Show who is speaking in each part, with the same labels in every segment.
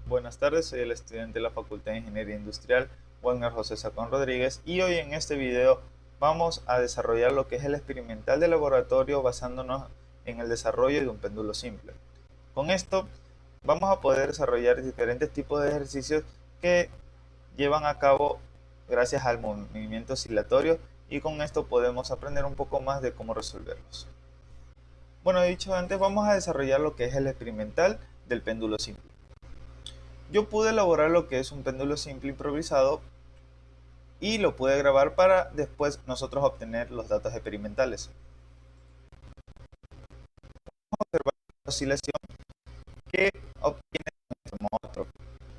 Speaker 1: Buenas tardes, soy el estudiante de la Facultad de Ingeniería Industrial, Wagner José Sacón Rodríguez, y hoy en este video vamos a desarrollar lo que es el experimental de laboratorio basándonos en el desarrollo de un péndulo simple. Con esto vamos a poder desarrollar diferentes tipos de ejercicios que llevan a cabo gracias al movimiento oscilatorio, y con esto podemos aprender un poco más de cómo resolverlos. Bueno, dicho antes, vamos a desarrollar lo que es el experimental del péndulo simple. Yo pude elaborar lo que es un péndulo simple improvisado y lo pude grabar para después nosotros obtener los datos experimentales. Vamos a observar la oscilación que obtiene nuestro monstruo,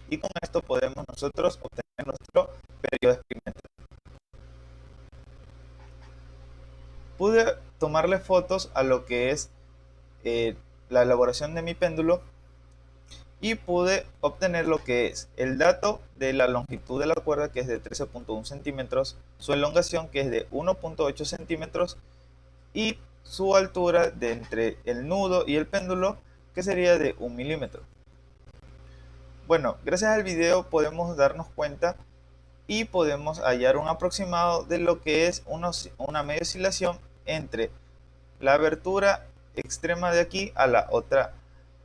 Speaker 1: y con esto podemos nosotros obtener nuestro periodo experimental. Pude tomarle fotos a lo que es la elaboración de mi péndulo y pude obtener lo que es el dato de la longitud de la cuerda, que es de 13.1 centímetros, su elongación, que es de 1.8 centímetros, y su altura de entre el nudo y el péndulo, que sería de 1 milímetro. Bueno, gracias al video podemos darnos cuenta y podemos hallar un aproximado de lo que es una media oscilación entre la abertura extrema de aquí a la otra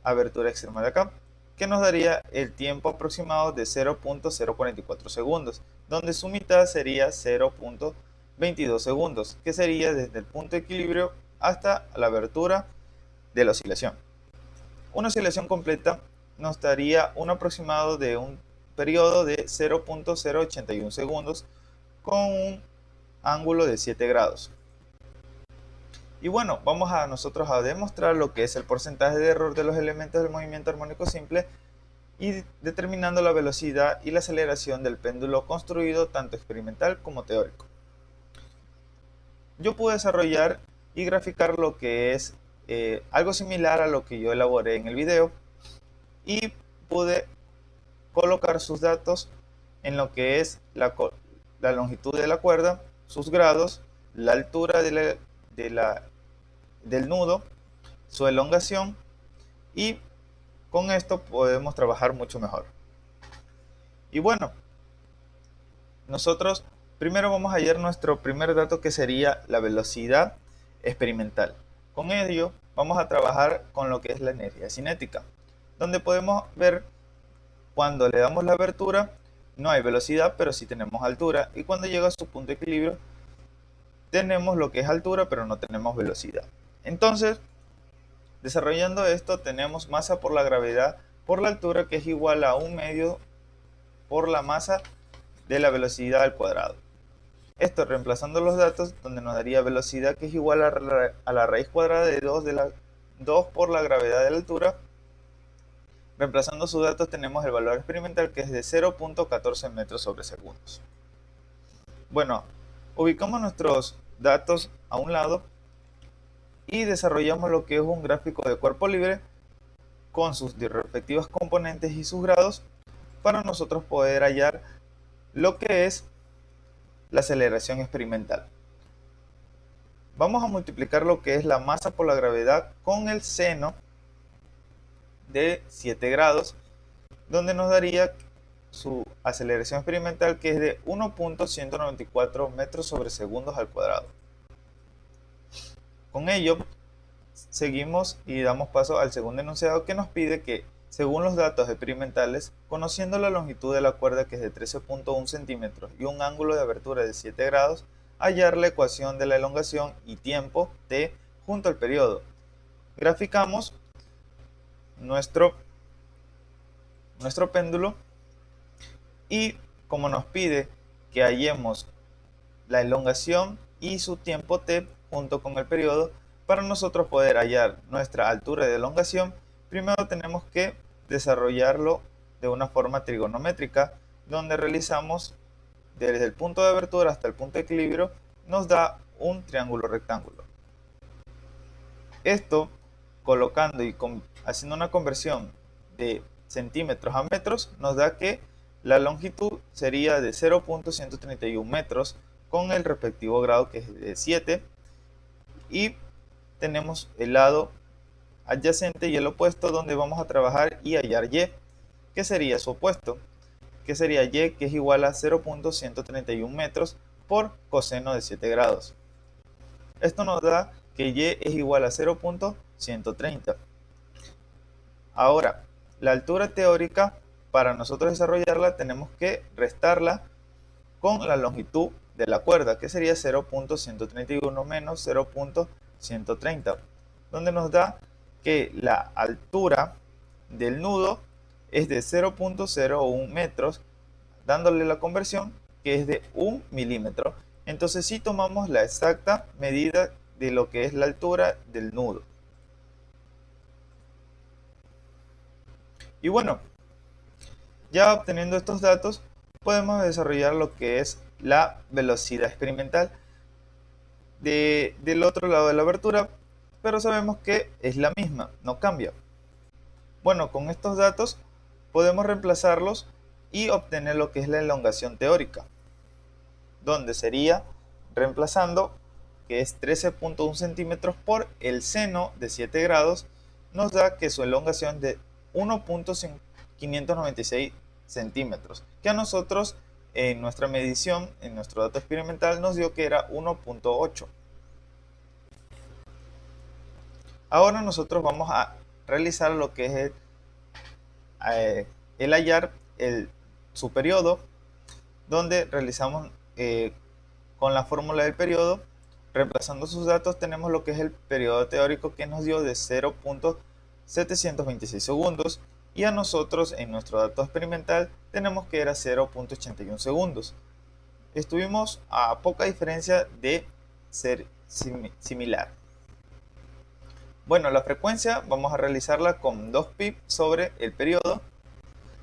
Speaker 1: abertura extrema de acá, que nos daría el tiempo aproximado de 0.044 segundos, donde su mitad sería 0.22 segundos, que sería desde el punto de equilibrio hasta la abertura de la oscilación. Una oscilación completa nos daría un aproximado de un periodo de 0.081 segundos con un ángulo de 7 grados. Y bueno, vamos a nosotros a demostrar lo que es el porcentaje de error de los elementos del movimiento armónico simple, y determinando la velocidad y la aceleración del péndulo construido tanto experimental como teórico. Yo pude desarrollar y graficar lo que es algo similar a lo que yo elaboré en el video, y pude colocar sus datos en lo que es la longitud de la cuerda, sus grados, la altura del nudo, su elongación, y con esto podemos trabajar mucho mejor. Y bueno, nosotros primero vamos a hallar nuestro primer dato, que sería la velocidad experimental. Con ello vamos a trabajar con lo que es la energía cinética, donde podemos ver cuando le damos la abertura no hay velocidad, pero sí tenemos altura, y cuando llega a su punto de equilibrio tenemos lo que es altura, pero no tenemos velocidad. Entonces, desarrollando esto, tenemos masa por la gravedad por la altura, que es igual a 1/2 por la masa de la velocidad al cuadrado. Esto reemplazando los datos, donde nos daría velocidad, que es igual a la raíz cuadrada de 2 por la gravedad de la altura. Reemplazando sus datos tenemos el valor experimental, que es de 0.14 metros sobre segundos. Bueno, ubicamos nuestros datos a un lado y desarrollamos lo que es un gráfico de cuerpo libre con sus respectivas componentes y sus grados, para nosotros poder hallar lo que es la aceleración experimental. Vamos a multiplicar lo que es la masa por la gravedad con el seno de 7 grados, donde nos daría su aceleración experimental, que es de 1.194 metros sobre segundos al cuadrado. Con ello seguimos y damos paso al segundo enunciado, que nos pide que, según los datos experimentales, conociendo la longitud de la cuerda, que es de 13.1 centímetros y un ángulo de abertura de 7 grados, hallar la ecuación de la elongación y tiempo t junto al periodo. Graficamos nuestro péndulo, y como nos pide que hallemos la elongación y su tiempo t junto con el periodo, para nosotros poder hallar nuestra altura de elongación, primero tenemos que desarrollarlo de una forma trigonométrica, donde realizamos desde el punto de abertura hasta el punto de equilibrio, nos da un triángulo rectángulo. Esto, colocando y haciendo una conversión de centímetros a metros, nos da que la longitud sería de 0.131 metros con el respectivo grado, que es de 7, y tenemos el lado adyacente y el opuesto, donde vamos a trabajar y hallar y, que sería su opuesto, que sería y, que es igual a 0.131 metros por coseno de 7 grados. Esto nos da que y es igual a 0.130. Ahora, la altura teórica, para nosotros desarrollarla, tenemos que restarla con la longitud de la cuerda, que sería 0.131 menos 0.130, donde nos da que la altura del nudo es de 0.01 metros, dándole la conversión que es de 1 milímetro. Entonces si tomamos la exacta medida de lo que es la altura del nudo. Y bueno, ya obteniendo estos datos, podemos desarrollar lo que es la velocidad experimental del otro lado de la abertura, pero sabemos que es la misma, no cambia. Bueno, con estos datos podemos reemplazarlos y obtener lo que es la elongación teórica, donde sería reemplazando que es 13.1 centímetros por el seno de 7 grados, nos da que su elongación de 1.596 centímetros, que a nosotros en nuestra medición, en nuestro dato experimental, nos dio que era 1.8. Ahora nosotros vamos a realizar lo que es el hallar su periodo, donde realizamos con la fórmula del periodo, reemplazando sus datos, tenemos lo que es el periodo teórico, que nos dio de 0.726 segundos, y a nosotros en nuestro dato experimental tenemos que era 0.81 segundos. Estuvimos a poca diferencia de ser similar. Bueno, la frecuencia vamos a realizarla con 2pi sobre el periodo.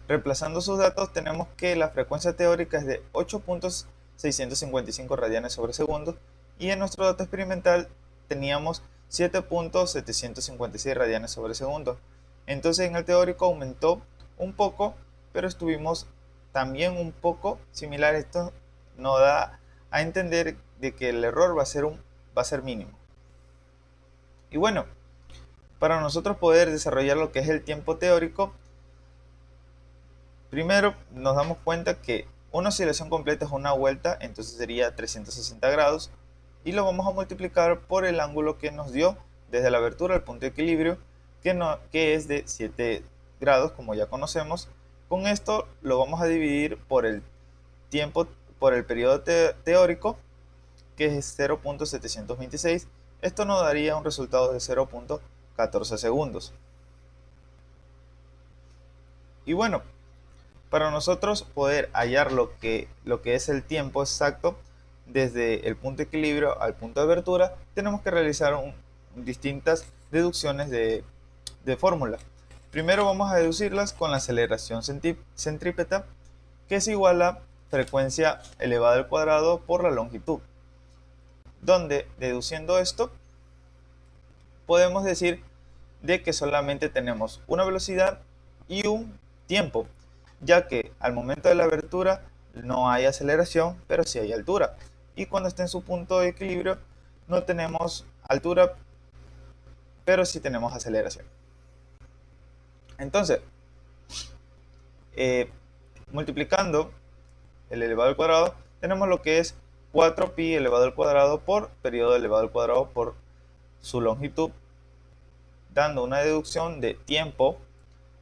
Speaker 1: Reemplazando sus datos, tenemos que la frecuencia teórica es de 8.655 radianes sobre segundo, y en nuestro dato experimental teníamos 7.756 radianes sobre segundo. Entonces en el teórico aumentó un poco, pero estuvimos también un poco similar. Esto nos da a entender de que el error va a ser mínimo. Y bueno, para nosotros poder desarrollar lo que es el tiempo teórico, primero nos damos cuenta que una oscilación completa es una vuelta, entonces sería 360 grados, y lo vamos a multiplicar por el ángulo que nos dio desde la abertura al punto de equilibrio, que es de 7 grados, como ya conocemos. Con esto lo vamos a dividir por el tiempo, por el periodo teórico, que es 0.726. Esto nos daría un resultado de 0.14 segundos. Y bueno, para nosotros poder hallar lo que es el tiempo exacto desde el punto de equilibrio al punto de abertura, tenemos que realizar distintas deducciones de fórmula. Primero vamos a deducirlas con la aceleración centrípeta, que es igual a frecuencia elevada al cuadrado por la longitud, donde deduciendo esto podemos decir de que solamente tenemos una velocidad y un tiempo, ya que al momento de la abertura no hay aceleración, pero sí hay altura, y cuando esté en su punto de equilibrio no tenemos altura, pero sí tenemos aceleración. Entonces, multiplicando el elevado al cuadrado, tenemos lo que es 4pi elevado al cuadrado por periodo elevado al cuadrado por su longitud, dando una deducción de tiempo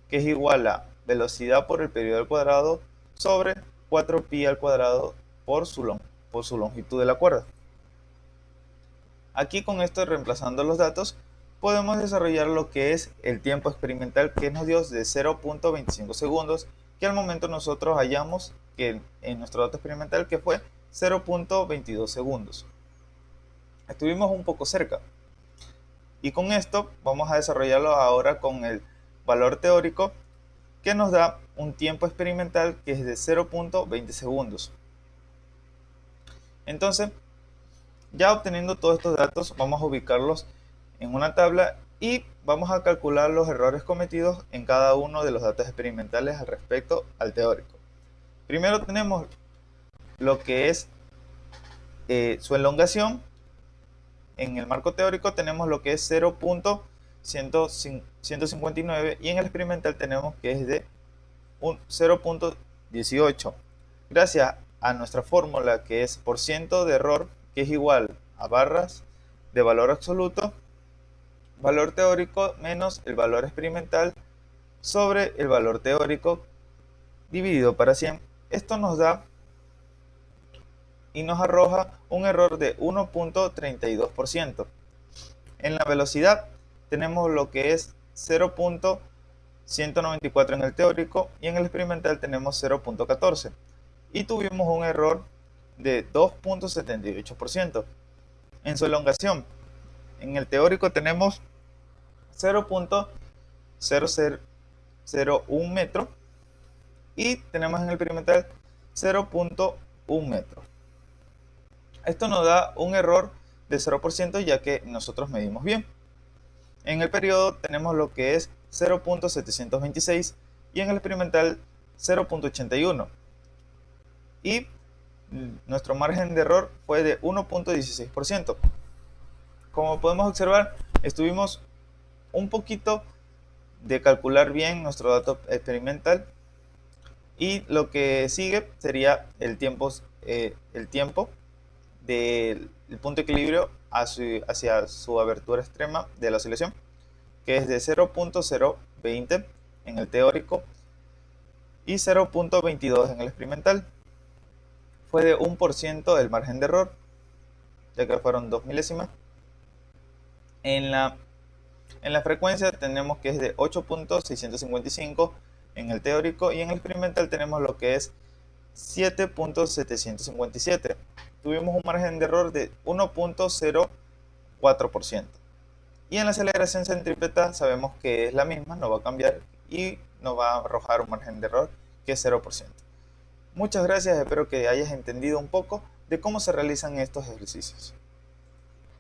Speaker 1: que es igual a velocidad por el periodo al cuadrado sobre 4pi al cuadrado por su longitud de la cuerda. Aquí con esto, reemplazando los datos, podemos desarrollar lo que es el tiempo experimental, que nos dio de 0.25 segundos, que al momento nosotros hallamos que en nuestro dato experimental que fue 0.22 segundos. Estuvimos un poco cerca. Y con esto vamos a desarrollarlo ahora con el valor teórico, que nos da un tiempo experimental que es de 0.20 segundos. Entonces, ya obteniendo todos estos datos, vamos a ubicarlos en una tabla y vamos a calcular los errores cometidos en cada uno de los datos experimentales al respecto al teórico. Primero tenemos lo que es su elongación. En el marco teórico tenemos lo que es 0.159 y en el experimental tenemos que es de un 0.18. Gracias a nuestra fórmula, que es % de error, que es igual a barras de valor absoluto, valor teórico menos el valor experimental sobre el valor teórico dividido para 100. Esto nos da y nos arroja un error de 1.32%. En la velocidad tenemos lo que es 0.194 en el teórico y en el experimental tenemos 0.14. Y tuvimos un error de 2.78%. En su elongación, en el teórico tenemos 0.0001 metro y tenemos en el experimental 0.1 metro. Esto nos da un error de 0% ya que nosotros medimos bien. En el periodo tenemos lo que es 0.726 y en el experimental 0.81. Y nuestro margen de error fue de 1.16%. Como podemos observar, estuvimos un poquito de calcular bien nuestro dato experimental y lo que sigue sería el tiempo del punto de equilibrio hacia su abertura extrema de la oscilación, que es de 0.020 en el teórico y 0.22 en el experimental. Fue de 1% el margen de error, ya que fueron 2 milésimas. En la frecuencia tenemos que es de 8.655 en el teórico y en el experimental tenemos lo que es 7.757. Tuvimos un margen de error de 1.04%. Y en la aceleración centrípeta sabemos que es la misma, no va a cambiar y nos va a arrojar un margen de error que es 0%. Muchas gracias, espero que hayas entendido un poco de cómo se realizan estos ejercicios.